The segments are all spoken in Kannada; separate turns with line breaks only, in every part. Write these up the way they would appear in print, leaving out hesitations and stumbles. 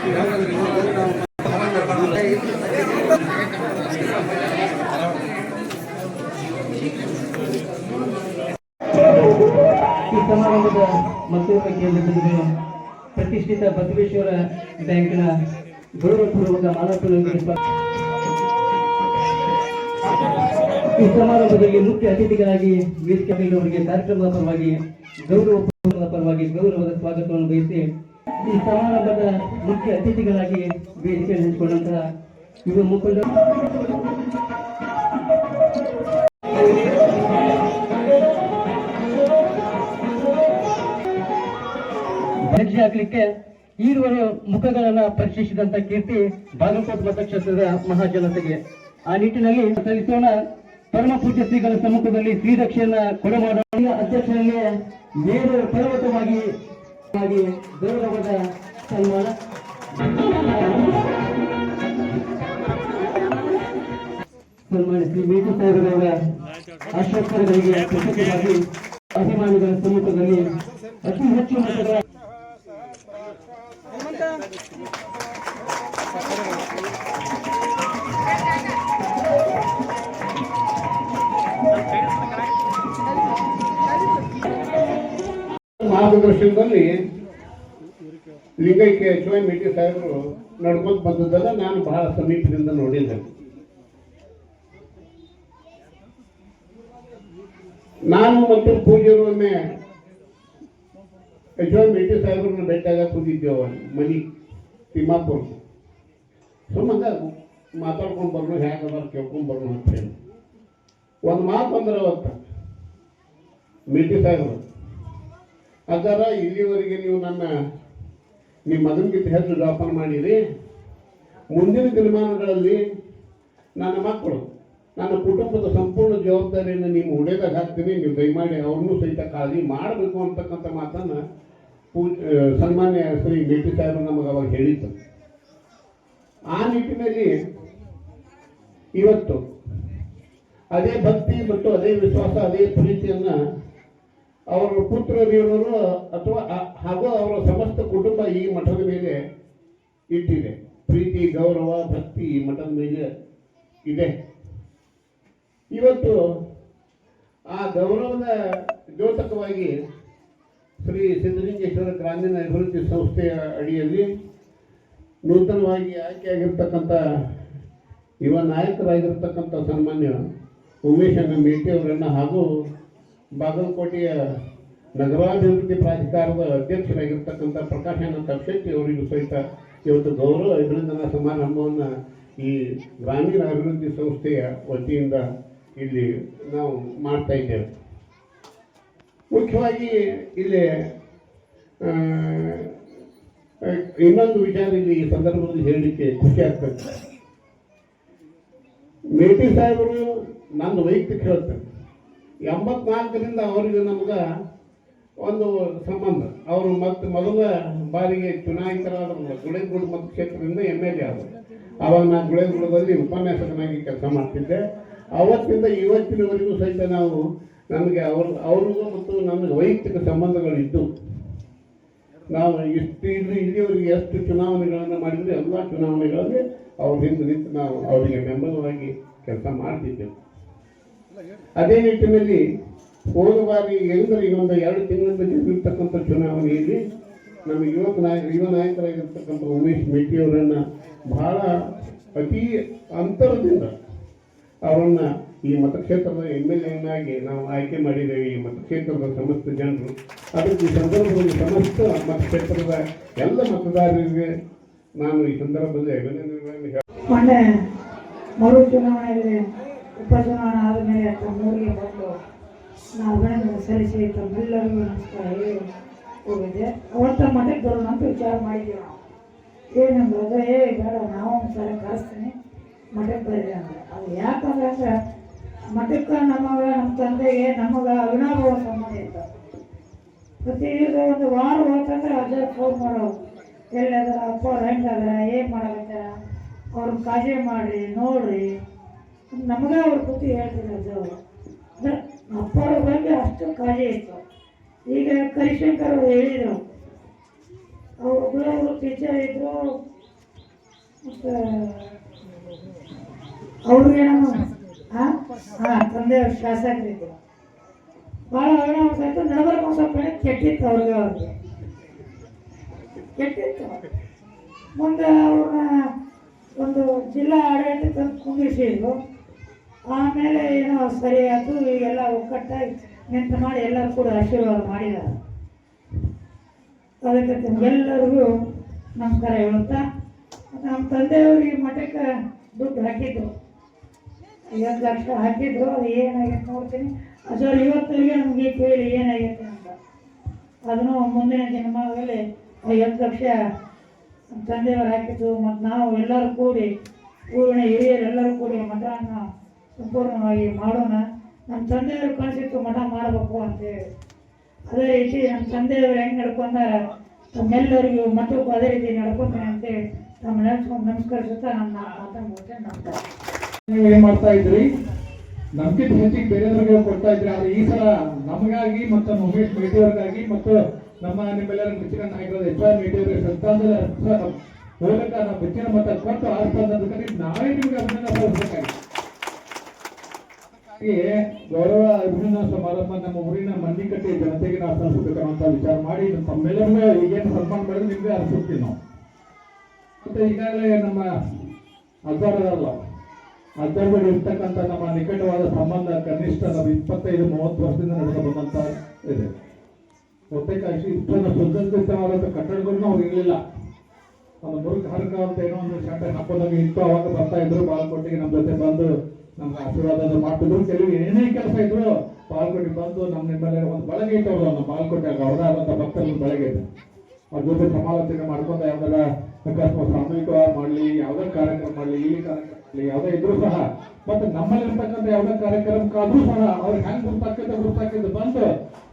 ಈ ಸಮಾರಂಭದ ಮತ್ತೊಬ್ಬ ಕೇಂದ್ರಬಿಂದು ಪ್ರತಿಷ್ಠಿತ ಬಸವೇಶ್ವರ ಬ್ಯಾಂಕಿನ ಗೌರವಪೂರ್ವಕ ಮಾನವಪೂರ್ವಕ ಈ ಸಮಾರಂಭದಲ್ಲಿ ಮುಖ್ಯ ಅತಿಥಿಗಳಾಗಿ ವೇದಿಕೆ ಮೇಲಿರುವವರಿಗೆ ಕಾರ್ಯಕ್ರಮದ ಪರವಾಗಿ ಗೌರವಪೂರ್ವಕದ ಪರವಾಗಿ ಗೌರವದ ಸ್ವಾಗತವನ್ನು ಬಯಸಿ ಈ ಸಮಾರಂಭದ ಮುಖ್ಯ ಅತಿಥಿಗಳಾಗಿ ವೇದಿಕೆ ಹಂಚಿಕೊಂಡಂತಹ ಯುವ ಮುಖಂಡರು ಹೆಜ್ಜೆ ಹಾಕಲಿಕ್ಕೆ ಈರುವರೆ ಮುಖಗಳನ್ನ ಪರೀಕ್ಷಿಸಿದಂತ ಕೀರ್ತಿ ಬಾಗಲಕೋಟೆ ಮತಕ್ಷೇತ್ರದ ಮಹಾಜನತೆಗೆ. ಆ ನಿಟ್ಟಿನಲ್ಲಿ ಸಲ್ಲಿಸೋಣ ಪರಮ ಪೂಜ್ಯ ಶ್ರೀಗಳ ಸಮ್ಮುಖದಲ್ಲಿ ಶ್ರೀರಕ್ಷೆಯನ್ನ ಕೊಡಮಾಡುವ ಅಧ್ಯಕ್ಷರಲ್ಲಿ ಮೇರು ಪರ್ವತವಾಗಿ ಗೌರವದ ಸನ್ಮಾನ. ಸನ್ಮಾನ್ಯ ಶ್ರೀ ಮೇಟು ಸಾಹೇಬರವರ ಆಶೋತ್ತರಗಳಿಗೆ ಪ್ರಸಿದ್ಧವಾಗಿ ಅಭಿಮಾನಿಗಳ ಸಮ್ಮುಖದಲ್ಲಿ ಅತಿ ಹೆಚ್ಚು ಮತಗಳ
ಮಾರ್ಗದರ್ಶನದಲ್ಲಿ ಲಿಂಗೈಕ್ಯ ಎಚ್.ವೈ. ಮೇಟಿ ಸಾಹೇಬರು ನಡ್ಕೊಂಡು ಬಂದದ್ದನ್ನ ನಾನು ಬಹಳ ಸಮೀಪದಿಂದ ನೋಡಿದ್ದೆ. ನಾನು ಮತ್ತು ಪೂಜ್ಯರೊಮ್ಮೆ ಎಚ್.ವೈ. ಮೇಟಿ ಸಾಹೇಬ್ರನ್ನ ಭೇಟಿಯಾಗ ಕೂತಿದ್ದೇವೆ ಮನಿ ತಿಮ್ಮಾಪುರ. ಸುಮ್ಮಂಗ ಮಾತಾಡ್ಕೊಂಡು ಬರ್ನು ಹೇಗದಾರ ಕೇಳ್ಕೊಂಡು ಬರ್ನು ಅಂತ ಹೇಳಿ ಒಂದು ಮಾತು ಅಂದ್ರೆ ಅವತ್ತ ಮೇಟಿ ಸಾಹೇಬ್ರು ಅದರ ಇಲ್ಲಿವರೆಗೆ ನೀವು ನಿಮ್ಮ ಮಗನಿಗಿಂತ ಹೆಚ್ಚು ಜೋಪಾನ ಮಾಡಿರಿ. ಮುಂದಿನ ದಿನಮಾನಗಳಲ್ಲಿ ನನ್ನ ಮಕ್ಕಳು ನನ್ನ ಕುಟುಂಬದ ಸಂಪೂರ್ಣ ಜವಾಬ್ದಾರಿಯನ್ನು ನೀವು ಉಡೆದಾಗ ಹಾಕ್ತೀನಿ. ನೀವು ದಯಮಾಡಿ ಅವ್ರನ್ನೂ ಸಹಿತ ಕಾಳಜಿ ಮಾಡಬೇಕು ಅಂತಕ್ಕಂಥ ಮಾತನ್ನು ಸನ್ಮಾನ್ಯ ಶ್ರೀ ಮೇಟಿ ಸಾಹೇಬರು ನಮಗೆ ಅವಾಗ ಹೇಳಿತ್ತು. ಆ ನಿಟ್ಟಿನಲ್ಲಿ ಇವತ್ತು ಅದೇ ಭಕ್ತಿ ಮತ್ತು ಅದೇ ವಿಶ್ವಾಸ ಅದೇ ಪ್ರೀತಿಯನ್ನು ಅವರ ಪುತ್ರರಿರೋರು ಅಥವಾ ಹಾಗೂ ಅವರ ಸಮಸ್ತ ಕುಟುಂಬ ಈ ಮಠದ ಮೇಲೆ ಇಟ್ಟಿದೆ. ಪ್ರೀತಿ ಗೌರವ ಭಕ್ತಿ ಈ ಮಠದ ಮೇಲೆ ಇದೆ. ಇವತ್ತು ಆ ಗೌರವದ ದ್ಯೋತಕವಾಗಿ ಶ್ರೀ ಸಿದ್ಧಲಿಂಗೇಶ್ವರ ಗ್ರಾಮೀಣ ಅಭಿವೃದ್ಧಿ ಸಂಸ್ಥೆಯ ಅಡಿಯಲ್ಲಿ ನೂತನವಾಗಿ ಆಯ್ಕೆಯಾಗಿರ್ತಕ್ಕಂಥ ಯುವ ನಾಯಕರಾಗಿರ್ತಕ್ಕಂಥ ಸನ್ಮಾನ್ಯ ಉಮೇಶಣ್ಣ ಮೇಟಿ ಅವರನ್ನು ಹಾಗೂ ಬಾಗಲಕೋಟೆಯ ನಗರಾಭಿವೃದ್ಧಿ ಪ್ರಾಧಿಕಾರದ ಅಧ್ಯಕ್ಷರಾಗಿರ್ತಕ್ಕಂಥ ಪ್ರಕಾಶಣ್ಣ ತಕ್ಷೆಟ್ಟಿ ಅವರಿಗೂ ಸಹಿತ ಇವತ್ತು ಗೌರವ ಅಭಿನಂದನಾ ಸಮಾರಂಭವನ್ನು ಈ ಗ್ರಾಮೀಣ ಅಭಿವೃದ್ಧಿ ಸಂಸ್ಥೆಯ ವತಿಯಿಂದ ಇಲ್ಲಿ ನಾವು ಮಾಡ್ತಾ ಇದ್ದೇವೆ. ಮುಖ್ಯವಾಗಿ ಇಲ್ಲಿ ಇನ್ನೊಂದು ವಿಚಾರ ಇಲ್ಲಿ ಈ ಸಂದರ್ಭದಲ್ಲಿ ಹೇಳಲಿಕ್ಕೆ ಖುಷಿ ಆಗ್ತದೆ. ಮೇಟಿ ಸಾಹೇಬರು ನನ್ನ ವೈಯಕ್ತಿಕ ಹೇಳ್ತಾರೆ 84ರಿಂದ ಅವರಿಗೆ ನಮ್ಗೆ ಒಂದು ಸಂಬಂಧ. ಅವರು ಮತ್ತೆ ಮೊದಲ ಬಾರಿಗೆ ಚುನಾಯಿತರಾದ ಗುಳೇಗೂಡು ಮತಕ್ಷೇತ್ರದಿಂದ MLA ಆದರು. ಆವಾಗ ನಾನು ಗುಳೇಗೂಡದಲ್ಲಿ ಉಪನ್ಯಾಸಕನಾಗಿ ಕೆಲಸ ಮಾಡ್ತಿದ್ದೆ. ಅವತ್ತಿಂದ ಇವತ್ತಿನವರೆಗೂ ಸಹಿತ ನಮಗೆ ಅವ್ರಿಗೂ ಮತ್ತು ನಮಗೆ ವೈಯಕ್ತಿಕ ಸಂಬಂಧಗಳಿದ್ದು ನಾವು ಇಲ್ಲಿವರೆಗೆ ಎಷ್ಟು ಚುನಾವಣೆಗಳನ್ನು ಮಾಡಿದರೆ ಎಲ್ಲ ಚುನಾವಣೆಗಳಲ್ಲಿ ಅವ್ರ ಹಿಂದೆ ನಿಂತು ನಾವು ಅವರಿಗೆ ಬೆಂಬಲವಾಗಿ ಕೆಲಸ ಮಾಡ್ತಿದ್ದೆವು. ಅದೇ ನಿಟ್ಟಿನಲ್ಲಿ ಹೋದ ಬಾರಿ ಎಂದರೆ ಇನ್ನೊಂದು 2 ತಿಂಗಳಿಂದ ಗೆದ್ದಿರ್ತಕ್ಕಂಥ ಚುನಾವಣೆಯಲ್ಲಿ ನಮ್ಮ ಯುವ ನಾಯಕರಾಗಿರ್ತಕ್ಕಂಥ ಉಮೇಶ್ ಮೇಟಿಯವರನ್ನು ಬಹಳ ಅತಿ ಅಂತರದಿಂದ ಅವರನ್ನು ಈ ಮತಕ್ಷೇತ್ರದ MLA ನಾವು ಆಯ್ಕೆ ಮಾಡಿದ್ದೇವೆ. ಈ ಮತಕ್ಷೇತ್ರದ ಸಮಸ್ತ ಜನರು ಅದಕ್ಕೆ ಈ ಸಂದರ್ಭದಲ್ಲಿ ಸಮಸ್ತ ಮತಕ್ಷೇತ್ರದ ಎಲ್ಲ ಮತದಾರರಿಗೆ ನಾನು ಈ ಸಂದರ್ಭದಲ್ಲಿ ಅಭಿನಂದನೆಗಳನ್ನು
ಮರು ಚುನಾವಣೆಯಲ್ಲಿ ಉಪಚುನಾವಣೆ ಆದ ಮೇಲೆ ತಮ್ಮೂರಿಗೆ ಬಂದು ನಾವು ಅಭಿನಂದನೆ ಸಲ್ಲಿಸಿ ತಮ್ಮೆಲ್ಲರಿಗೂ ನಮಸ್ಕಾರ ಹೇಳಿ ಹೋಗಿದ್ದೆ. ಅವತ್ತ ಮಠಕ್ಕೆ ಬರೋಣ ಅಂತ ವಿಚಾರ ಮಾಡಿದ್ದೀವಿ. ನಾವು ಏನಂದ್ರೆ ಅದೇ ಬೇಡ ನಾವು ಒಂದ್ಸಲ ಕಳಿಸ್ತೀನಿ ಮಠಕ್ಕೆ ಬರ್ರಿ ಅಂದ್ರೆ. ಅದು ಯಾಕಂದ್ರೆ ಮಠಕ್ಕೆ ನಮ್ಮ ತಂದೆಗೆ ನಮಗೆ ಅವಿನಾಭಾವ ಸಂಬಂಧ ಇತ್ತು. ಪ್ರತಿ ದಿವಸ ಒಂದು ವಾರ ಹೋಗ್ತಂದ್ರೆ ಅದೇ ಫೋನ್ ಮಾಡೋರು, ಎಲ್ಲದರ ಅಪ್ಪ ಅವ್ರು ಹೆಂಗದ ಏನು ಮಾಡಕತ್ತಾರ ಅವ್ರನ್ನ ಕಾಳಜಿ ಮಾಡಿರಿ ನೋಡ್ರಿ ನಮಗೆ ಅವ್ರ ಬುದ್ಧಿ ಹೇಳ್ತಿದ್ರು. ಅವರು ಅಂದ್ರೆ ಅಪ್ಪವ್ರ ಬಗ್ಗೆ ಅಷ್ಟು ಕಾಳಜಿ ಇತ್ತು. ಈಗ ಕರಿಶಂಕರ್ ಅವರು ಹೇಳಿದರು, ಅವರು ಟೀಚರ್ ಇದ್ರು, ಮತ್ತು ಅವ್ರಿಗೆ ನಮ್ಮ ತಂದೆಯವ್ರ ಶಾಸಕರಿದ್ದರು. ಭಾಳ ಅವಿನಾಶ ಆಯಿತು. ನಡಬರ್ಕ ಸ್ವಲ್ಪ ಕೆಟ್ಟಿತ್ತು ಅವ್ರಿಗೆ ಕೆಟ್ಟಿತ್ತು. ಮುಂದೆ ಅವ್ರನ್ನ ಒಂದು ಜಿಲ್ಲಾ ಆಡಳಿತ ತಂದು ಕುಂದಿಸಿದ್ರು. ಆಮೇಲೆ ಏನೋ ಸರಿ ಆಯಿತು. ಈಗೆಲ್ಲ ಒಕ್ಕಟ್ಟಾಗಿ ನಿಂತು ಮಾಡಿ ಎಲ್ಲರೂ ಕೂಡ ಆಶೀರ್ವಾದ ಮಾಡಿದ್ದಾರೆ. ಅದಕ್ಕೆ ಎಲ್ಲರಿಗೂ ನಮಸ್ಕಾರ ಹೇಳುತ್ತಾ, ನಮ್ಮ ತಂದೆಯವ್ರಿಗೆ ಮಠಕ್ಕೆ ದುಡ್ಡು ಹಾಕಿದ್ರು, 50 ಲಕ್ಷ ಹಾಕಿದ್ರು. ಅದು ಏನಾಗೈತೆ ನೋಡ್ತೀನಿ. ಅದರ ಇವತ್ತಿಗೆ ನಮಗೆ ಕೇಳಿ ಏನಾಗೈತೆ ಅಂತ. ಅದನ್ನು ಮುಂದಿನ ಜನ್ಮದಲ್ಲಿ 50 ಲಕ್ಷ ನಮ್ಮ ತಂದೆಯವರು ಹಾಕಿದ್ದು. ಮತ್ತು ನಾವು ಎಲ್ಲರೂ ಕೂಡಿ ಊರಿನ ಹಿರಿಯರೆಲ್ಲರೂ ಕೂಡಿ ಮಠವನ್ನು ಸಂಪೂರ್ಣವಾಗಿ ಮಾಡೋಣ. ನಮ್ಮ ತಂದೆಯವರು ಕಳಿಸಿತ್ತು ಮಠ ಮಾಡಬೇಕು ಅಂತೇಳಿ. ಅದೇ ರೀತಿ ನಮ್ಮ ತಂದೆಯವರು ಹೆಂಗೆ ನಡ್ಕೊಂಡಾರ ತಮ್ಮೆಲ್ಲರಿಗೂ ಮಠಕ್ಕೂ ಅದೇ ರೀತಿ ನಡ್ಕೊತೀನಿ ಅಂತೇಳಿ ನಮ್ಮ ನೆನೆಸ್ಕೊಂಡು ನಮಸ್ಕರಿಸುತ್ತಾ ನನ್ನ ಮಾತನ್ನು ಮುಗಿಸ್ತೇನೆ. ನಮಸ್ಕಾರ.
ನೀವು ಏನ್ ಮಾಡ್ತಾ ಇದ್ರಿ, ನಮ್ಗಿಂತ ಹೆಚ್ಚಿಗೆ ಬೇರೆಯವ್ರಿಗೆ ಕೊಡ್ತಾ ಇದ್ರಿ. ಆದ್ರೆ ಈ ಸಲ ನಮಗಾಗಿ ಮತ್ತು ಉಮೇಶ್ ಮೇಟಿಯವ್ರಿಗಾಗಿ ಮತ್ತು ನಮ್ಮ ನಿಮ್ಮೆಲ್ಲರ ಮೆಚ್ಚಿನ ನಾಯಕರಾದ HR ಮೇಟಿಯವರಿಗೆ ಸಂತಾನದ ಮೂಲಕ ನಾವು ಮೆಚ್ಚಿನ ಮತ ಕೊಟ್ಟು ಆರಿಸ್ತಂದ್ರೆ ನಾವೇ ನಿಮ್ಗೆ ಅಭಿನಂದನೆ ಸಲ್ಲಿಸಬೇಕಾಗಿ ಗೌರವ ಅಭಿನಂದನಾ ಸಮಾರಂಭ ನಮ್ಮ ಊರಿನ ಮಂದಿಕಟ್ಟೆ ಜನತೆಗೆ ನಾವು ಸಲ್ಲಿಸಬೇಕನ್ನೋ ವಿಚಾರ ಮಾಡಿ ತಮ್ಮೆಲ್ಲರಿಗೂ ಈಗೇನು ಸನ್ಮಾನ ಮಾಡಿದ್ರೆ ನಿಮ್ಗೆ ಅರ್ಪಿಸ್ತೀವಿ ನಾವು. ಮತ್ತೆ ಈಗಾಗಲೇ ನಮ್ಮ ಅಜ್ಜಾರಲ್ಲ ಅಜ್ಜಾರದಲ್ಲಿ ಇರ್ತಕ್ಕಂಥ ನಮ್ಮ ನಿಕಟವಾದ ಸಂಬಂಧ ಕನಿಷ್ಠ ನಾವು 25-30 ವರ್ಷದಿಂದ ನಡೆದು ಬಂದಂತ ಇದೆ. ಬಹುತೇಕ ಇಷ್ಟೊಂದು ಸುಸಜ್ಜಿತವಾದಂಥ ಕಟ್ಟಡಗಳನ್ನ ಅವ್ರು ಇರಲಿಲ್ಲ. ಒಂದು ಮುರುಘ ಹರಕ ಅಂತ ಏನೋ ಒಂದು ಶಾಂತ ಹಾಕೋದಾಗ ಇತ್ತು. ಅವಾಗ ಬರ್ತಾ ಇದ್ರು ಬಾಲಕೋಟೆಗೆ ನಮ್ಮ ಜೊತೆ ಬಂದು ನಮ್ಗೆ ಆಶೀರ್ವಾದ ಮಾಡ್ತಿದ್ರು. ಕೆಲವು ಏನೇ ಕೆಲಸ ಇದ್ರು ಬಾಲಕೋಟೆಗೆ ಬಂದು ನಿಮ್ಮೆಲ್ಲ ಒಂದು ಬಳಗೆ ಇತ್ತು. ಅವರು ನಮ್ಮ ಬಾಲಕೋಟೆಯಾಗ ಅವರಾದಂಥ ಭಕ್ತರನ್ನು ಬಳಗೆ ಇದೆ. ಅವ್ರ ಜೊತೆ ಸಮಾಲೋಚನೆ ಮಾಡ್ಕೊಂಡು ಯಾವ್ದಾರ ಅಕಸ್ಮಾತ್ ಸಾಮೂಹಿಕವಾಗಿ ಮಾಡಲಿ, ಯಾವುದೇ ಕಾರ್ಯಕ್ರಮ ಮಾಡಲಿ, ಇಲ್ಲಿ ಕಾರ್ಯಕ್ರಮ ಮಾಡಲಿ, ಯಾವುದೇ ಇದ್ರೂ ಸಹ ಮತ್ತೆ ನಮ್ಮಲ್ಲಿರ್ತಕ್ಕಂಥ ಯಾವುದೇ ಕಾರ್ಯಕ್ರಮಕ್ಕಾದ್ರೂ ಸಹ ಅವ್ರಿಗೆ ಹೆಂಗೆ ಗುರ್ತಾಕಿದ್ದು ಬಂದು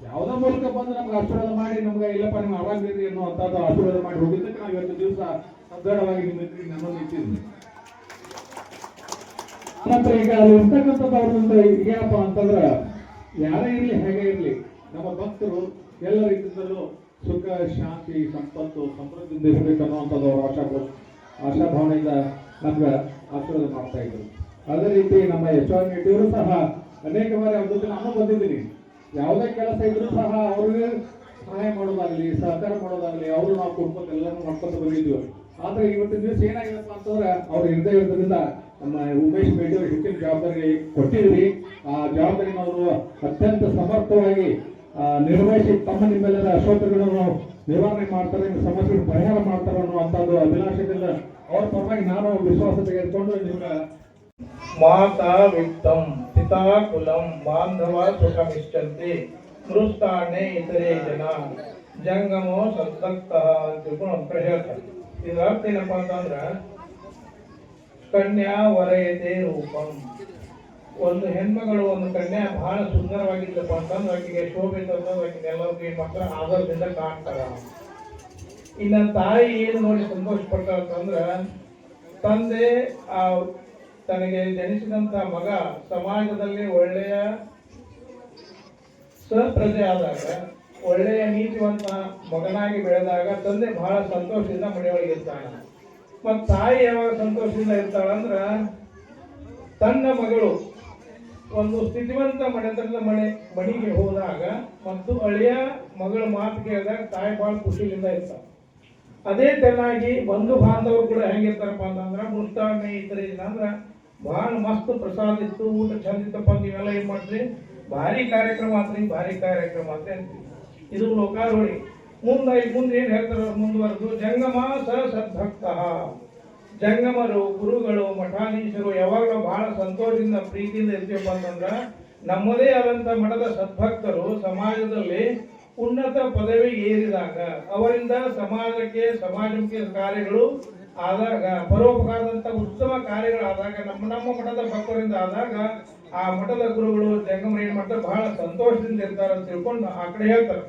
ಯಾವುದೇ ಮೂಲಕ ಬಂದು ನಮ್ಗೆ ಆಶೀರ್ವಾದ ಮಾಡಿ ನಮ್ಗೆ ಇಲ್ಲಪ್ಪ ನೀವು ಆರಾಮಿರಿ ಅನ್ನುವಂಥದ್ದು ಆಶೀರ್ವಾದ ಮಾಡಿ ಹೋಗಿದ್ದಕ್ಕೆ ನಾವು ಇವತ್ತು ದಿವಸ ಸದೃಢವಾಗಿ ನಿಮ್ಮ ನಮ್ಮನ್ನು ಇಟ್ಟಿದ್ವಿ. ನಂತರ ಈಗ ಅಲ್ಲಿ ಇರ್ತಕ್ಕಂಥದ್ದು ಅವ್ರದ್ದು ಏನಪ್ಪ ಅಂತಂದ್ರೆ ಯಾರೇ ಇರಲಿ ಹೇಗೆ ಇರಲಿ ನಮ್ಮ ಭಕ್ತರು ಎಲ್ಲ ರೀತಿಯಲ್ಲೂ ಸುಖ ಶಾಂತಿ ಸಂಪತ್ತು ಸಮೃದ್ಧಿಯಿಂದ ಇರಬೇಕು ಅನ್ನುವಂಥದ್ದು ಅವರ ಆಶಾಭಾವನೆಯಿಂದ ನಮ್ಗೆ ಆಶೀರ್ವಾದ ಮಾಡ್ತಾ ಇದ್ರು. ಅದೇ ರೀತಿ ನಮ್ಮ HR ಮೇಟಿಯವರು ಸಹ ಅನೇಕ ಬಾರಿ ಅವ್ರ ಜೊತೆ ನಾನು ಬಂದಿದ್ದೀನಿ. ಯಾವುದೇ ಕೆಲಸ ಇದ್ರೂ ಸಹ ಅವ್ರಿಗೆ ಸಹಾಯ ಮಾಡೋದಾಗ್ಲಿ, ಸಹಕಾರ ಮಾಡೋದಾಗ್ಲಿ, ಅವರು ನಾವು ಕುಟುಂಬಕ್ಕೆ ಎಲ್ಲರೂ ಮಾಡ್ಕೊಂಡು ಬಂದಿದ್ವಿ. ಆದ್ರೆ ಇವತ್ತಿನ ದಿವಸ ಏನಾಗಿದೆಪ್ಪ ಅಂತಂದ್ರೆ ಅವ್ರು ಇರದೇ ಇರೋದ್ರಿಂದ ನಮ್ಮ ಉಮೇಶ್ ಮೇಟಿಯವರು ಹೆಚ್ಚಿನ ಜವಾಬ್ದಾರಿ ಕೊಟ್ಟಿದ್ರಿ. ಆ ಜವಾಬ್ದಾರಿನ ಅವರು ಅತ್ಯಂತ ಸಮರ್ಥವಾಗಿ ನಿರ್ವಹಿಸಿ ತಮ್ಮ ನಿಮ್ಮೆಲ್ಲರ ಅಶೋಕಗಳನ್ನು ನಿವಾರಣೆ ಮಾಡ್ತಾರೆ, ಸಮಸ್ಯೆಗಳು ಪರಿಹಾರ ಮಾಡ್ತಾರೆ ಅನ್ನುವಂಥದ್ದು ಅಭಿಲಾಷದಿಂದ ಅವ್ರ ಪರವಾಗಿ ನಾನು ವಿಶ್ವಾಸ ತೆಗೆದುಕೊಂಡು ನಿಮ್ಗೆ
ಮಾತಾ ವಿತ್ತಂ ಪಿತಾ ಕುಲಂ ಬಾಂಧವ ಸುಖಮಿಷ್ಟಂತೆ ಮೃಷ್ಟಾನ್ನೇ ಇತರೆ ಜನ ಜಂಗಮೋ ಸಂತಕ್ತ ಅಂತ ತಿಳ್ಕೊಂಡು ಹೇಳ್ತಾರೆ. ಇದ್ರ ಅರ್ಥ ಏನಪ್ಪಾ ಅಂತಂದ್ರ ಕನ್ಯಾ ವರಯತೆ ರೂಪಂ. ಒಂದು ಹೆಣ್ಮಗಳು ಒಂದು ಕನ್ಯಾ ಬಹಳ ಸುಂದರವಾಗಿದ್ದಪ್ಪ ಅಂತಂದ್ರೆ ಆಕೆಗೆ ಶೋಭೆ ತಂದ್ರೆ ಆಕೆ ಎಲ್ಲರಿಗೂ ಏನ್ ಮಾಡ್ತಾರ ಆಧಾರದಿಂದ ಕಾಣ್ತಾರ. ಇನ್ನ ತಾಯಿ ಏನು ನೋಡಿ ಸಂತೋಷ ಪಡ್ತಾರ ಅಂತಂದ್ರ ತಂದೆ ಆ ತನಗೆ ಜನಿಸಿದಂತ ಮಗ ಸಮಾಜದಲ್ಲಿ ಒಳ್ಳೆಯ ಸಪ್ರಜೆ ಆದಾಗ, ಒಳ್ಳೆಯ ನೀತಿವಂತ ಮಗನಾಗಿ ಬೆಳೆದಾಗ ತಂದೆ ಬಹಳ ಸಂತೋಷದಿಂದ ಮನೆಯೊಳಗೆ ಇರ್ತಾಳ. ಮತ್ ತಾಯಿ ಯಾವಾಗ ಸಂತೋಷದಿಂದ ಇರ್ತಾಳಂದ್ರ ತನ್ನ ಮಗಳು ಒಂದು ಸ್ಥಿತಿವಂತ ಮನೆತನದ ಮನೆಗೆ ಹೋದಾಗ ಮತ್ತು ಅಳಿಯ ಮಗಳ ಮಾತು ಕೇಳಿದಾಗ ತಾಯಿ ಬಹಳ ಖುಷಿಯಿಂದ ಇರ್ತಾಳ. ಅದೇ ತೆನ್ನಾಗಿ ಬಂಧು ಬಾಂಧವರು ಕೂಡ ಹೆಂಗಿರ್ತಾರಪ್ಪ ಅಂತಂದ್ರ ಮೃಷ್ಟಾನ್ನ ಇತರೆ ಅಂದ್ರ ಬಹಳ ಮಸ್ತ್ ಪ್ರಸಾದ ಇತ್ತು, ಊಟ ಚಂದ ಇತ್ತಪ್ಪ ನೀವೆಲ್ಲ ಏನ್ ಮಾಡ್ರಿ ಭಾರಿ ಕಾರ್ಯಕ್ರಮ ಆತ್ರಿ, ಭಾರಿ ಕಾರ್ಯಕ್ರಮ ಆತ್ರಿ ಅಂತೀವಿ. ಇದು ಲೋಕಾರೋಳಿ. ಮುಂದೆ ಏನ್ ಹೇಳ್ತಾರ ಮುಂದುವರೆದು ಜಂಗಮ ಸದ್ಭಕ್ತ. ಜಂಗಮರು, ಗುರುಗಳು, ಮಠಾಧೀಶರು ಯಾವಾಗಲೂ ಬಹಳ ಸಂತೋಷದಿಂದ ಪ್ರೀತಿಯಿಂದ ಇರ್ತೀವಪ್ಪ ಅಂತಂದ್ರ ನಮ್ಮದೇ ಆದಂತ ಮಠದ ಸದ್ಭಕ್ತರು ಸಮಾಜದಲ್ಲಿ ಉನ್ನತ ಪದವಿ ಏರಿದಾಗ ಅವರಿಂದ ಸಮಾಜಕ್ಕೆ ಕಾರ್ಯಗಳು ಆದಾಗ, ಪರೋಪಕಾರದಂತ ಉತ್ತಮ ಕಾರ್ಯಗಳಾದಾಗ ನಮ್ಮ ಮಠದ ಭಕ್ತರಿಂದ ಆದಾಗ ಆ ಮಠದ ಗುರುಗಳು ಜಂಗಮರು ಏನ್ ಮಾಡ್ತಾರೆ ಬಹಳ ಸಂತೋಷದಿಂದ ಇರ್ತಾರೆ ಅಂತ ತಿಳ್ಕೊಂಡು ಆ ಕಡೆ ಹೇಳ್ತಾರೆ.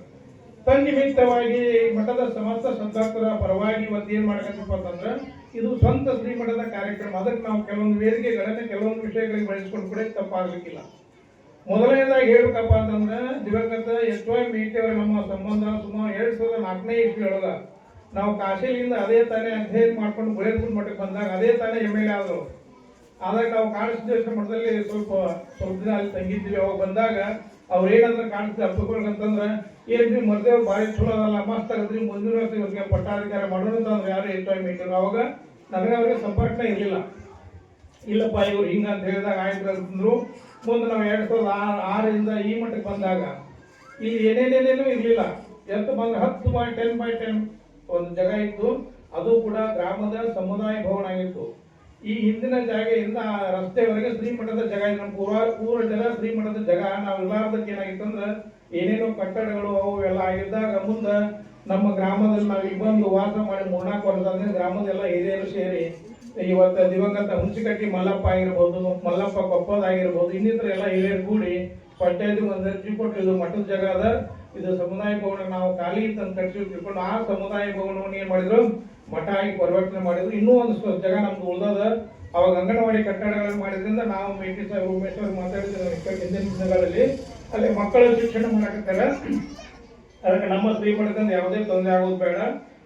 ತನ್ನಿಮಿತ್ತವಾಗಿ ಮಠದ ಸಮಸ್ತ ಸದ್ಭಕ್ತರ ಪರವಾಗಿ ಇವತ್ತು ಏನ್ ಮಾಡಕತ್ತಪ್ಪ ಅಂತಂದ್ರೆ ಇದು ಸ್ವಂತ ಶ್ರೀಮಠದ ಕಾರ್ಯಕ್ರಮ. ಅದಕ್ಕೆ ನಾವು ಕೆಲವೊಂದು ವೇದಿಕೆಗಳನ್ನ ಕೆಲವೊಂದು ವಿಷಯಗಳಿಗೆ ಬಳಸ್ಕೊಂಡು ಕೂಡ ತಪ್ಪಾಗಲಿಕ್ಕಿಲ್ಲ. ಮೊದಲನೇದಾಗಿ ಹೇಳ್ಬೇಕಪ್ಪ ಅಂತಂದ್ರೆ ದಿವಂಗತ HR ಮೇಟಿಯವರ ನಮ್ಮ ಸಂಬಂಧ ಸುಮಾರು 2004ನೇ ಇಸ್ವಿಯೊಳಗ ನಾವು ಕಾಶಿಲಿಂದ ಅದೇ ತಾನೇ ಅಧ್ಯಯನ ಮಾಡ್ಕೊಂಡು ಗುಳೇದಗುಂದ ಮಠಕ್ಕೆ ಬಂದಾಗ ಅದೇ ತಾನೇ MLA ಆದರು. ಆದಾಗ ನಾವು ಕಾಳಸಿದ್ದೇಶ್ವರ ಮಠದಲ್ಲಿ ಸ್ವಲ್ಪ ದಿನ ಅಲ್ಲಿ ತಂಗಿದ್ವಿ. ಅವಾಗ ಬಂದಾಗ ಅವ್ರು ಏನಂದ್ರೆ ಕಾಣಿಸ್ತೀವಿ ಅಪ್ಪಗಳಂತಂದ್ರೆ ಏನ್ರಿ ಮರ್ದೇವ್ರು ಭಾರಿ ಚಲೋ ಅದಲ್ಲ, ಮಸ್ತ್ ಆಗದ್ರಿ, ಮುಂದಿನ ವರ್ಷ ಇವ್ರಿಗೆ ಪಟ್ಟಾಧಿಕಾರ ಮಾಡೋಣ ಅಂತಂದ್ರೆ ಯಾರು ಎಂಜಾಯ್ ಮೀಟಿಂಗ್. ಅವಾಗ ನನಗೆ ಅವ್ರಿಗೆ ಸಂಪರ್ಕ ಇರಲಿಲ್ಲ. ಇಲ್ಲಪ್ಪ ಇವ್ರು ಹಿಂಗ ಅಂತ ಹೇಳಿದಾಗ ಆಯ್ತು ಅಂತಂದ್ರು. ಮುಂದೆ ನಾವು 2006ರಿಂದ ಈ ಮಟ್ಟಕ್ಕೆ ಬಂದಾಗ ಇಲ್ಲಿ ಏನೇನೇನೇನೂ ಇರಲಿಲ್ಲ. ಎಷ್ಟು ಬಂದ್ರೆ 10x10x10 ಒಂದು ಜಾಗ ಇತ್ತು. ಅದು ಕೂಡ ಗ್ರಾಮದ ಸಮುದಾಯ ಭವನ ಆಗಿತ್ತು. ಈ ಹಿಂದಿನ ಜಾಗೆಯಿಂದ ರಸ್ತೆವರೆಗೆ ಶ್ರೀಮಠದ ಜಾಗ, ನಮ್ಮ ಊರ ಜನ ಶ್ರೀಮಠದ ಜಾಗ. ನಾವು ಇಲ್ಲಾರ್ದಕ್ಕೆ ಏನಾಗಿತ್ತು ಅಂದ್ರೆ ಏನೇನೋ ಕಟ್ಟಡಗಳು ಅವು ಎಲ್ಲ ಆಗಿದ್ದಾಗ ಮುಂದೆ ನಮ್ಮ ಗ್ರಾಮದಲ್ಲಿ ನಾವು ಈಗ ಬಂದು ವಾಸ ಮಾಡಿ 3-4 ವರ್ಷ ಗ್ರಾಮದೆಲ್ಲ ಹಿರಿಯರು ಸೇರಿ ಇವತ್ತು ದಿವಂಗತ ಹುಣಸಿಕಟ್ಟಿ ಮಲ್ಲಪ್ಪ ಆಗಿರ್ಬೋದು, ಮಲ್ಲಪ್ಪ ಕೊಪ್ಪದ ಆಗಿರ್ಬೋದು, ಇನ್ನಿತರ ಎಲ್ಲ ಹಿರಿಯರು ಕೂಡಿ ಪಂಚಾಯತಿ ಒಂದು ಅರ್ಜಿ ಕೊಟ್ಟು ಇದು ಮಠದ ಜಾಗ ಅದ, ಇದು ಸಮುದಾಯ ಭವನ ನಾವು ಖಾಲಿ ಅಂತ ಕಟ್ಸಿ ತಿಳ್ಕೊಂಡು ಆ ಸಮುದಾಯ ಭವನವನ್ನು ಏನ್ ಮಾಡಿದ್ರು ಮಠ ಆಗಿ ಪರಿವರ್ತನೆ ಮಾಡಿದ್ರು. ಇನ್ನೂ ಒಂದು ಜಾಗ ನಮ್ದು ಉಳ್ದದ. ಅವಾಗ ಅಂಗನವಾಡಿ ಕಟ್ಟಡಗಳನ್ನು ಮಾಡಿದ್ರಿಂದ ನಾವು ಮೇಟಿ ಸಾಹೇಬ್ ಉಮೇಶ್ ಅವ್ರು ಮಾತಾಡಿದ್ರು ಹಿಂದಿನ ದಿನಗಳಲ್ಲಿ ಅಲ್ಲಿ ಮಕ್ಕಳ ಶಿಕ್ಷಣ ಮಾಡಕತ್ತಾರೆ. ಅದಕ್ಕೆ ನಮ್ಮ ಶ್ರೀಮಠದಿಂದ ಯಾವುದೇ ತೊಂದರೆ ಆಗೋದು ಬೇಡ,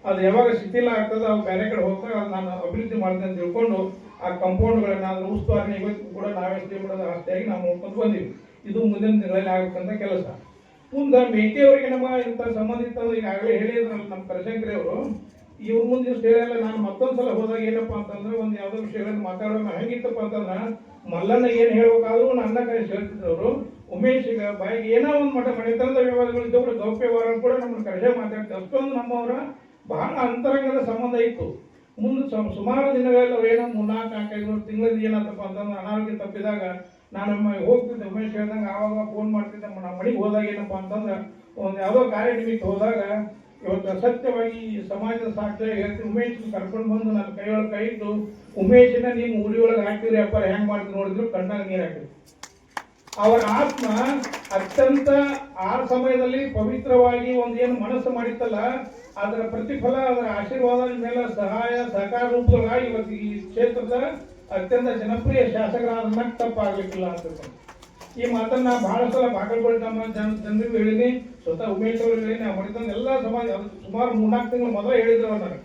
ಅದು ಯಾವಾಗ ಶಿಥಿಲ ಆಗ್ತದೆ ಅವು ಬೇರೆ ಕಡೆ ಹೋಗ್ತಾರೆ, ಅದು ನಾನು ಅಭಿವೃದ್ಧಿ ಮಾಡ್ತೇನೆ ಅಂತ ತಿಳ್ಕೊಂಡು ಆ ಕಂಪೌಂಡ್ಗಳನ್ನ ಅದ್ರ ಉಸ್ತುವಾರಿ ಇವತ್ತು ಕೂಡ ನಾವೇ ಶ್ರೀಮಠದ ಆಸ್ತಿಯಾಗಿ ನಾವು ನೋಡ್ಕೊಂಡು ಬಂದೀವಿ. ಇದು ಮುಂದಿನ ದಿನಗಳಲ್ಲಿ ಆಗಬೇಕಂತ ಕೆಲಸ. ಮುಂದೆ ಮೇಟಿಯವರಿಗೆ ನಮ್ಮ ಇಂಥ ಸಂಬಂಧಿತ ಈಗಾಗಲೇ ಹೇಳಿದ್ರಲ್ಲ ನಮ್ಮ ಕರಶಂಕರಿ ಅವರು, ಇವ್ರ ಮುಂದೆ ಇಷ್ಟು ಹೇಳಲ್ಲ. ನಾನು ಮತ್ತೊಂದ್ಸಲ ಹೋದಾಗ ಏನಪ್ಪಾ ಅಂತಂದ್ರೆ ಒಂದು ಯಾವುದೋ ವಿಷಯಗಳನ್ನು ಮಾತಾಡೋಣ ಹೆಂಗಿತ್ತಪ್ಪ ಅಂತಂದ್ರೆ ಮಲ್ಲನ್ನ ಏನ್ ಹೇಳ್ಬೇಕಾದ್ರು ನನ್ನ ಕೈ ಹೇಳ್ತಿದ್ರು ಅವರು. ಉಮೇಶ್ ಈಗ ಬಾಯಿಗೆ ಏನೋ ಒಂದು ಮಠ ಮನೆತನದ ವ್ಯವಹಾರಗಳಿದ್ದವರು ಗೌಪ್ಯವಾರ ಕೂಡ ನಮ್ಮನ್ನು ಕರೆಸೇ ಮಾತಾಡ್ತಾರೆ. ಅಷ್ಟೊಂದು ನಮ್ಮವರ ಬಹಳ ಅಂತರಂಗದ ಸಂಬಂಧ ಇತ್ತು. ಮುಂದೆ ಸುಮಾರು ದಿನಗಳಲ್ಲಿ ಅವ್ರು ಏನೋ 3-4-5 ತಿಂಗಳಲ್ಲಿ ಏನಾಯ್ತಪ್ಪ ಅಂತಂದ್ರೆ ಅನಾರೋಗ್ಯ ತಪ್ಪಿದಾಗ ನಾನೊಮ್ಮೆ ಹೋಗ್ತಿದ್ದೆ. ಉಮೇಶ್ ಹೇಳ್ದಂಗೆ ಆವಾಗ ಫೋನ್ ಮಾಡ್ತಿದ್ದೆ. ನಮ್ಮ ಮನೆಗೆ ಹೋದಾಗ ಏನಪ್ಪಾ ಅಂತಂದ್ರೆ ಒಂದು ಯಾವುದೋ ಕಾರ್ಯ ನಿಮಿತ್ತ ಹೋದಾಗ ಇವತ್ತು ಸತ್ಯವಾಗಿ ಸಮಾಜದ ಸಾಕ್ಷಿಯಾಗಿ ಹೇಳ್ತೀನಿ, ಉಮೇಶ್ ಕರ್ಕೊಂಡು ಬಂದು ನನ್ನ ಕೈಯೊಳಗೆ ಕೈ ಇಟ್ಟು ಉಮೇಶನ ನಿಮ್ಮ ಉರಿಯೊಳಗೆ ಹಾಕಿದ್ರಿ ಅಪ್ಪ ಹೆಂಗ್ ಮಾಡ್ತೀವಿ ನೋಡಿದ್ರು ಕಣ್ಣಾಗ ನೀರು ಹಾಕಿದ್ರು. ಅವರ ಆತ್ಮ ಅತ್ಯಂತ ಆ ಸಮಯದಲ್ಲಿ ಪವಿತ್ರವಾಗಿ ಒಂದು ಏನು ಮನಸ್ಸು ಮಾಡಿತ್ತಲ್ಲ, ಅದರ ಪ್ರತಿಫಲ ಅದರ ಆಶೀರ್ವಾದ ಮೇಲೆ ಸಹಾಯ ಸಹಕಾರ ರೂಪದೊಳಗಾಗಿ ಇವತ್ತು ಈ ಕ್ಷೇತ್ರದ ಅತ್ಯಂತ ಜನಪ್ರಿಯ ಶಾಸಕರಾದ ತಪ್ಪಾಗಲಿಕ್ಕಿಲ್ಲ ಅಂತ ಈ ಮಾತನ್ನ ಬಹಳ ಸಲ ಬಾಗಲಕೋಟೆ ನಮ್ಮ ಜನರಿಗೂ ಹೇಳಿನಿ, ಸ್ವತಃ ಉಮೇಶ್ ಅವ್ರಿಗೆ ಹೇಳಿನಿ. ಆ ಮಡಿತಂದು ಎಲ್ಲ ಸಮಾಜ ಸುಮಾರು 3-4 ತಿಂಗಳು ಮೊದಲು ಹೇಳಿದ್ರು ನನಗೆ,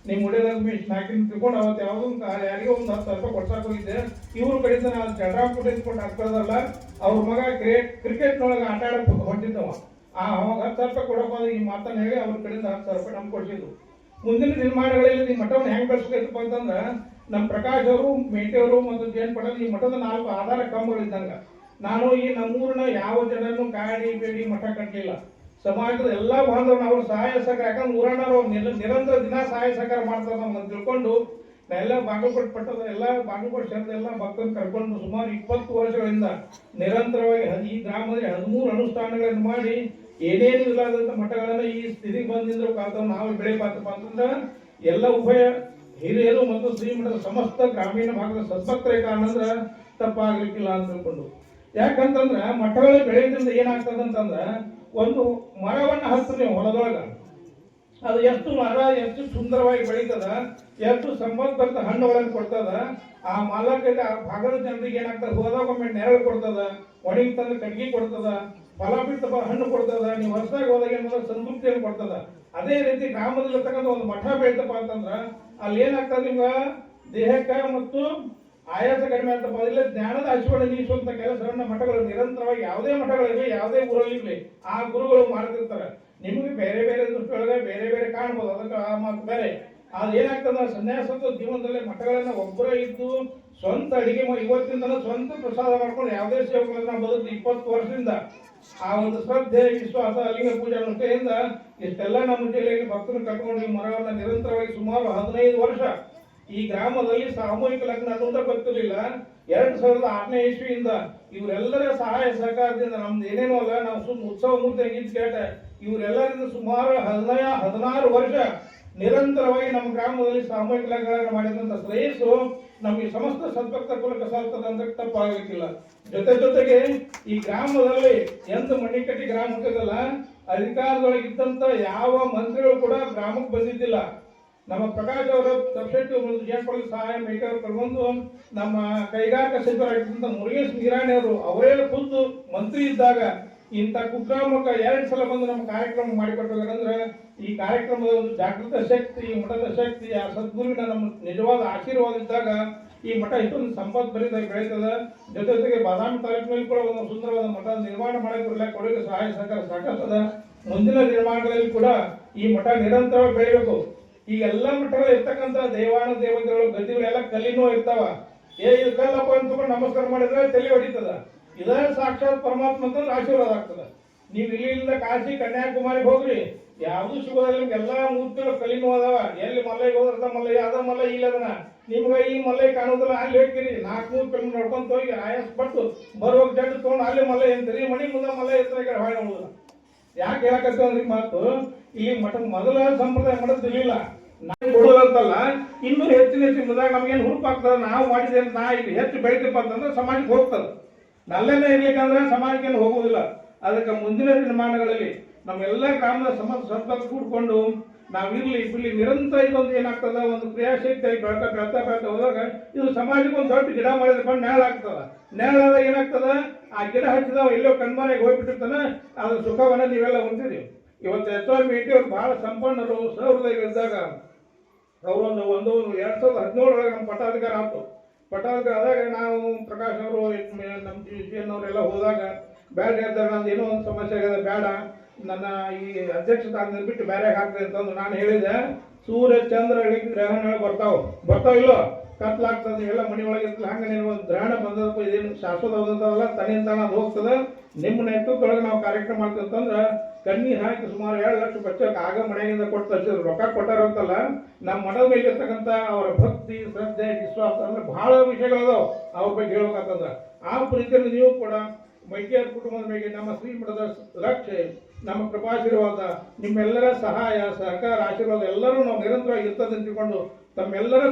ನಿಮ್ಮ ಉಳಿದಾಗ ಉಮೇಶ್ ನಾಲ್ಕಿನ ತಿಳ್ಕೊಂಡು ಅವತ್ತು ಯಾವುದೋ ಯಾರಿಗೋ ಒಂದು 10,000 ರೂಪಾಯಿ ಕೊಡ್ಸಾಕ್ ಹೋಗಿದ್ದೆ. ಇವ್ರ ಕಡೆಯಿಂದ ನಾನು ಚಡ್ರಾಪುಟ ಇಟ್ಕೊಂಡು ಹಾಕೋದಲ್ಲ, ಅವ್ರ ಮಗ ಕ್ರಿಕೆಟ್ನೊಳಗೆ ಆಟ ಆಡಕ್ಕೆ ಹೊಂಟಿದ್ದವ. ಅವಾಗ 10,000 ರೂಪಾಯಿ ಕೊಡೋಕೆ ಈ ಮಾತನ್ನ ಹೇಳಿ ಅವ್ರ ಕಡೆಯಿಂದ 10,000 ರೂಪಾಯಿ ನಮ್ಗೆ ಕೊಡ್ಸಿದ್ರು. ಮುಂದಿನ ನಿರ್ಮಾಣಗಳಲ್ಲಿ ಈ ಮಠವನ್ನು ಹೆಂಗ್ ಬೆಳೆಸ್ಬೇಕಪ್ಪ ಅಂತಂದ್ರೆ ನಮ್ಮ ಪ್ರಕಾಶ್ ಅವರು, ಮೇಟಿಯವರು ಮತ್ತು ಜೇನ್ ಪಟೇಲ್ ಈ ಮಠದ 4 ಆಧಾರ ಕಂಬಗಳಿದ್ದಂಗ. ನಾನು ಈ ನಮ್ಮೂರಿನ ಯಾವ ಜನರನ್ನು ಕಾಡಿ ಬೇಡಿ ಮಠ ಕಟ್ಟಲಿಲ್ಲ. ಸಮಾಜದ ಎಲ್ಲಾ ಬಾಂಧವರನ್ನ ಅವ್ರು ಸಹಾಯ ಸಹಕಾರ, ಯಾಕಂದ್ರೆ ಊರಣ್ಣರು ನಿರಂತರ ದಿನ ಸಹಾಯ ಸಹಕಾರ ಮಾಡ್ತಾರೆ ನಮ್ಮನ್ನು ತಿಳ್ಕೊಂಡು ಎಲ್ಲ ಬಾಗಲಕೋಟೆ ಪಟ್ಟದ ಎಲ್ಲ ಬಾಗಲಕೋಟೆ ಕ್ಷೇತ್ರದ ಎಲ್ಲ ಭಕ್ತರನ್ನು ಕರ್ಕೊಂಡು ಸುಮಾರು 20 ವರ್ಷಗಳಿಂದ ನಿರಂತರವಾಗಿ ಈ ಗ್ರಾಮದಲ್ಲಿ 13 ಅನುಷ್ಠಾನಗಳನ್ನು ಮಾಡಿ ಏನೇನು ಇಲ್ಲದಂತ ಮಠಗಳನ್ನ ಈ ಸ್ಥಿತಿಗೆ ಬಂದಿದ್ರು ಕಾಲದ ನಾವು ಬೆಳೆಯಬೇಕಪ್ಪ ಅಂತಂದ್ರೆ ಎಲ್ಲ ಉಭಯ ಹಿರಿಯರು ಮತ್ತು ಶ್ರೀಮಠದ ಸಮಸ್ತ ಗ್ರಾಮೀಣ ಭಾಗದ ಸದ್ಭಕ್ತರ ಕಾರಣ ಅಂದ್ರೆ ತಪ್ಪಾಗ್ಲಿಕ್ಕಿಲ್ಲ ಅಂತ ತಿಳ್ಕೊಂಡು. ಯಾಕಂತಂದ್ರ ಮಠಗಳು ಬೆಳೆಯೋದ್ರಿಂದ ಏನಾಗ್ತದಂತಂದ್ರ ಒಂದು ಮರವನ್ನ ಹತ್ತು ನೀವು ಹೊಲದೊಳಗ, ಅದು ಎಷ್ಟು ಮರ ಎಷ್ಟು ಸುಂದರವಾಗಿ ಬೆಳೀತದ, ಎಷ್ಟು ಸಂಬಂಧಪಟ್ಟ ಹಣ್ಣುಗಳನ್ನು ಕೊಡ್ತದ, ಆ ಮಾಲಕರಿಗೆ ಆ ಭಾಗದ ಜನರಿಗೆ ಏನಾಗ್ತದೆ ಹೋದಾಗ ಒಮ್ಮೆ ನೆರಳು ಕೊಡ್ತದ, ಒಣಗಿ ತಂದ್ರೆ ಕಡ್ಗಿ ಕೊಡ್ತದ, ಫಲ ಬಿಟ್ಟ ಹಣ್ಣು ಕೊಡ್ತದ, ನೀವು ಹೊಸದಾಗಿ ಹೋದಾಗ ಏನ್ ಸಂತೃಪ್ತಿಯನ್ನು ಕೊಡ್ತದ. ಅದೇ ರೀತಿ ಗ್ರಾಮದಲ್ಲಿರ್ತಕ್ಕಂಥ ಒಂದು ಮಠ ಬೆಳೀತಪ್ಪ ಅಂತಂದ್ರ ಅಲ್ಲಿ ಏನಾಗ್ತದೆ ನಿಮ್ಗ ದೇಹಕ್ಕೆ ಮತ್ತು ಆಯಾಸ ಕಡಿಮೆ ಆಗ್ತಪ್ಪ. ಇಲ್ಲ ಜ್ಞಾನದ ಹಸಿವನ್ನು ನೀಗಿಸುವಂತ ಕೆಲಸಗಳನ್ನ ಮಠಗಳು ನಿರಂತರವಾಗಿ ಯಾವುದೇ ಮಠಗಳಿರಲಿ ಯಾವುದೇ ಊರಲ್ಲಿ ಇರಲಿ ಆ ಗುರುಗಳು ಮಾಡ್ತಿರ್ತಾರೆ. ನಿಮಗೆ ಬೇರೆ ಬೇರೆ ದೃಷ್ಟಿಯೊಳಗೆ ಬೇರೆ ಬೇರೆ ಕಾಣ್ಬೋದು, ಅದಕ್ಕೆ ಆ ಮಾತು ಬೇರೆ. ಅದು ಏನಾಗ್ತದ ಸನ್ಯಾಸತ್ವ ಜೀವನದಲ್ಲಿ ಮಠಗಳನ್ನ ಒಬ್ಬರೇ ಇದ್ದು ಸ್ವಂತ ಅಡಿಗೆ ಇವತ್ತಿಂದ ಸ್ವಂತ ಪ್ರಸಾದ ಮಾಡ್ಕೊಂಡು ಯಾವುದೇ ಸೇವಕರನ್ನ ಬದುಕು 20 ವರ್ಷದಿಂದ ಆ ಒಂದು ಶ್ರದ್ಧೆ ವಿಶ್ವಾಸ ಲಿಂಗ ಪೂಜೆ ನಿಷ್ಠೆಯಿಂದ ಇಷ್ಟೆಲ್ಲ ನಮ್ಮ ಜಿಲ್ಲೆಯಲ್ಲಿ ಭಕ್ತರನ್ನು ಕಟ್ಕೊಂಡು ಈ ಮರವನ್ನ ನಿರಂತರವಾಗಿ ಸುಮಾರು 15 ವರ್ಷ ಈ ಗ್ರಾಮದಲ್ಲಿ ಸಾಮೂಹಿಕ ಲಗ್ನ ಅನ್ನೋದ ಗೊತ್ತಿರಲಿಲ್ಲ. 2006ನೇ ಇಸ್ವಿಯಿಂದ ಇವರೆಲ್ಲರ ಸಹಾಯ ಸಹಕಾರದಿಂದ ನಮ್ದು ಏನೇನೋ ಅಲ್ಲ, ನಾವು ಸುಮ್ಮನೆ ಉತ್ಸವ ಮೂರ್ತಿ ಗೀತ್ ಕೇಟ ಇವರೆಲ್ಲರಿಂದ ಸುಮಾರು 16 ವರ್ಷ ನಿರಂತರವಾಗಿ ನಮ್ಮ ಗ್ರಾಮದಲ್ಲಿ ಸಾಮೂಹಿಕ ಲಗ್ನ ಮಾಡಿದಂತ ಶ್ರೇಯಸ್ಸು ನಮಗೆ ಸಮಸ್ತ ಸದ್ಭಕ್ತ ಕುಲಕ್ಕೆ ಸಾಲ್ತದ ಅಂತ ತಪ್ಪಾಗಲಿಕ್ಕಿಲ್ಲ. ಜೊತೆಗೆ ಈ ಗ್ರಾಮದಲ್ಲಿ ಎಂದು ಮಣ್ಣಿಕಟ್ಟಿ ಗ್ರಾಮ ಹುಟ್ಟಿದಲ್ಲ, ಅಧಿಕಾರದೊಳಗೆ ಇದ್ದಂತ ಯಾವ ಮಂತ್ರಿಗಳು ಕೂಡ ಗ್ರಾಮಕ್ಕೆ ಬಂದಿದ್ದಿಲ್ಲ. ನಮ್ಮ ಪ್ರಕಾಶ್ ಅವರ ಸಬ್ಸಿಡಿ ಜೇನ್ಪಳ್ಳಿ ಸಹಾಯ ಮೇಕರ್ ಕರ್ಕೊಂಡು ನಮ್ಮ ಕೈಗಾರಿಕಾ ಸಚಿವರಾಗಿದ್ದಂತ ಮುರುಗೇಶ್ ನಿರಾಣಿ ಅವರು ಅವರೇ ಖುದ್ದು ಮಂತ್ರಿ ಇದ್ದಾಗ ಇಂಥ ಕುಗ್ರಾಮಕ್ಕೆ 2 ಸಲ ಬಂದು ನಮ್ಮ ಕಾರ್ಯಕ್ರಮ ಮಾಡಿಕೊಟ್ಟಿದ್ದಾರೆ. ಈ ಕಾರ್ಯಕ್ರಮದ ಒಂದು ಜಾಗೃತ ಶಕ್ತಿ, ಈ ಮಠದ ಶಕ್ತಿ, ಆ ಸದ್ಗುರುವಿನ ನಮ್ಮ ನಿಜವಾದ ಆಶೀರ್ವಾದ ಇದ್ದಾಗ ಈ ಮಠ ಇಷ್ಟೊಂದು ಸಂಪತ್ ಭರಿತವಾಗಿ ಬೆಳೀತದ. ಜೊತೆಗೆ ಬಾದಾಮಿ ತಾಲೂಕಿನಲ್ಲಿ ಕೂಡ ಒಂದು ಸುಂದರವಾದ ಮಠ ನಿರ್ಮಾಣ ಮಾಡೋದ್ರಲ್ಲ ಕೊಡುಗೆ ಸಹಾಯ ಸಹಕಾರ ಸಾಕಷ್ಟದ. ಮುಂದಿನ ನಿರ್ಮಾಣಗಳಲ್ಲಿ ಕೂಡ ಈ ಮಠ ನಿರಂತರವಾಗಿ ಬೆಳಿಬೇಕು. ಈ ಎಲ್ಲ ಮಠಗಳಲ್ಲಿ ಇರ್ತಕ್ಕಂಥ ದೇವಾನ ದೇವತೆಗಳು ಗತಿಗಳೆಲ್ಲ ಕಲ್ಲಿನೂ ಇರ್ತಾವ. ಇದು ಕಲ್ಲಪ್ಪ ಅಂತಕೊಂಡು ನಮಸ್ಕಾರ ಮಾಡಿದ್ರೆ ತಲೆ ಹೊಡಿತದ. ಇದೇ ಸಾಕ್ಷಾತ್ ಪರಮಾತ್ಮ ಅಂತಂದ್ರೆ ಆಶೀರ್ವಾದ ಆಗ್ತದ. ನೀವು ಇಲ್ಲಿಂದ ಕಾಶಿ ಕನ್ಯಾಕುಮಾರಿಗೆ ಹೋಗ್ರಿ, ಯಾವ್ದು ಸಿಗೋದಿಲ್ಲ. ನಿಮ್ಗೆ ಎಲ್ಲಾ ಮೂರ್ತಿಗಳು ಕಲ್ಲಿನೂ ಅದಾವ. ಎಲ್ಲಿ ಮಲ್ಲಯ್ಯ ಹೋದ್ರದ ಮಲ್ಲಯ್ಯ ಅದ ಮಲ್ಲಯ್ಯ ಇಲ್ಲದನ ನಿಮ್ಗೆ ಈ ಮಲ್ಲಯ್ಯ ಕಾಣೋದಿಲ್ಲ. ಅಲ್ಲಿ ಹೇಳ್ತೀರಿ 400 ಕಿಲೋಮೀಟರ್ ನಡ್ಕೊಂತ ಹೋಗಿ ಆಯಾಸ ಪಟ್ಟು ಬರುವಾಗ ಜಡ್ಡು ತೊಗೊಂಡು ಅಲ್ಲಿ ಮಲ್ಲಯ್ಯ ಅಂತೀರಿ. ಮಣಿ ಮುಂದೆ ಮಲ್ಲಯ್ಯ ಇರ್ತಾರೆ, ಹೊಳೆ ನೋಡುದಿಲ್ಲ. ಯಾಕೆ ಹೇಳಕತ್ತಂದ್ರೆ ಮಾತು ಈ ಮಠ ಮೊದಲ ಸಂಪ್ರದಾಯ ಮಠದ ಇರಲಿಲ್ಲ. ನಾವು ಕೊಡೋದಂತಲ್ಲ, ಇನ್ನೂ ಹೆಚ್ಚಿನ ಮುಂದಾಗ ನಮ್ಗೇನು ಹುರುಪಾಗ್ತದೆ. ನಾವು ಮಾಡಿದ್ದೇನೆ ನಾ ಇಲ್ಲಿ ಹೆಚ್ಚು ಬೆಳಿತೀಪ್ಪ ಅಂತಂದ್ರೆ ಸಮಾಜಕ್ಕೆ ಹೋಗ್ತದೆ. ನಲ್ಲೇನೆ ಇರ್ಲಿಕ್ಕಂದ್ರೆ ಸಮಾಜಕ್ಕೇನು ಹೋಗುವುದಿಲ್ಲ. ಅದಕ್ಕೆ ಮುಂದಿನ ನಿರ್ಮಾಣಗಳಲ್ಲಿ ನಮ್ಮೆಲ್ಲ ಗ್ರಾಮದ ಸಂಪರ್ಕ ಕೂಡ್ಕೊಂಡು ನಾವಿರ್ಲಿ ಇಲ್ಲಿ ನಿರಂತರ ಇದೊಂದು ಏನಾಗ್ತದ, ಒಂದು ಕ್ರಿಯಾಶಕ್ತಿಯಾಗಿ ಬೆಳ್ತಾ ಹೋದಾಗ ಇದು ಸಮಾಜಕ್ಕೆ ಒಂದು ದೊಡ್ಡ ಗಿಡ ಮಾಡಿದ್ರೆ ನೆರಳಾಗ್ತದ. ನೆರಳಾದಾಗ ಏನಾಗ್ತದ, ಆ ಗಿಡ ಹಚ್ಚಿದವ ಎಲ್ಲೋ ಕಣ್ಮನೆಗೆ ಹೋಗ್ಬಿಟ್ಟಿರ್ತಾನೆ. ಅದ್ರ ಸುಖವನ್ನ ನೀವೆಲ್ಲ ಹೊಂದಿರಿ. ಇವತ್ತು SR ಮೇಟಿ ಅವ್ರು ಬಹಳ ಸಂಪನ್ನರು, ಸಹೃದಯಗಳಿದ್ದಾಗ ಅವರೊಂದು 2017 ನಮ್ಮ ಪಟ್ಟಾಧಿಕಾರ ಆಯ್ತು. ಪಟ್ಟಾಧಿಕಾರ ಆದಾಗ ನಾವು ಪ್ರಕಾಶ್ ಅವರು ನಮ್ಮ GN ಅವರೆಲ್ಲ ಹೋದಾಗ ಬೇಡ ಇದ್ದಾಗ ನಂದು ಏನೋ ಒಂದು ಸಮಸ್ಯೆ ಆಗಿದೆ, ಬೇಡ ನನ್ನ ಈ ಅಧ್ಯಕ್ಷ ಸ್ಥಾನ ಬಿಟ್ಟು ಬೇರೆ ಹಾಕ್ತದೆ ಅಂತಂದು ನಾನು ಹೇಳಿದೆ. ಸೂರ್ಯ ಚಂದ್ರ ಗ್ರಹಣ ಬರ್ತಾವಿಲ್ಲೋ ಕತ್ಲಾಗ್ತದೆ, ಎಲ್ಲ ಮನೆ ಒಳಗೆ ಇರ್ತದೆ. ಹಂಗೆ ನೀವು ಗ್ರಹಣ ಬಂದದಪ್ಪ, ಇದೇನು ಶಾಶ್ವತ ಹೋದಂತಲ್ಲ, ತನ್ನಿಂದ ಅದು ಹೋಗ್ತದೆ. ನಿಮ್ಮ ನೇತೃತ್ವದೊಳಗೆ ನಾವು ಕಾರ್ಯಕ್ರಮ ಮಾಡ್ತೀವಿ ಅಂತಂದ್ರೆ ಕಣ್ಣೀರು ಹಾಕಿ ಸುಮಾರು 2 ಲಕ್ಷ ಬಚ್ಚಕ್ಕೆ ಆಗ ಮನೆಯಿಂದ ಕೊಟ್ಟು ತರಿಸಿದ್ರು. ರೊಕ್ಕ ಕೊಟ್ಟಾರಂತಲ್ಲ, ನಮ್ಮ ಮಠದ ಮೇಲೆ ಇರ್ತಕ್ಕಂಥ ಅವರ ಭಕ್ತಿ, ಶ್ರದ್ಧೆ, ವಿಶ್ವಾಸ ಅಂದ್ರೆ ಬಹಳ ವಿಷಯಗಳದಾವ. ಅವ್ರ ಬಗ್ಗೆ ಹೇಳ್ಬೇಕಂತಂದ್ರೆ ಆ ಪ್ರೀತಿಯಲ್ಲಿ ನೀವು ಕೂಡ ಮೈಕೇರ್ ಕುಟುಂಬದ ಮೇಲೆ ನಮ್ಮ ಶ್ರೀಮಠದ ರಕ್ಷೆ, ನಮ್ಮ ಕೃಪಾಶೀರ್ವಾದ, ನಿಮ್ಮೆಲ್ಲರ ಸಹಾಯ ಸಹಕಾರ ಆಶೀರ್ವಾದ ಎಲ್ಲರೂ ನಾವು ನಿರಂತರವಾಗಿ ಇರ್ತದೆ ಅಂತ ತಿಳ್ಕೊಂಡು ತಮ್ಮೆಲ್ಲರ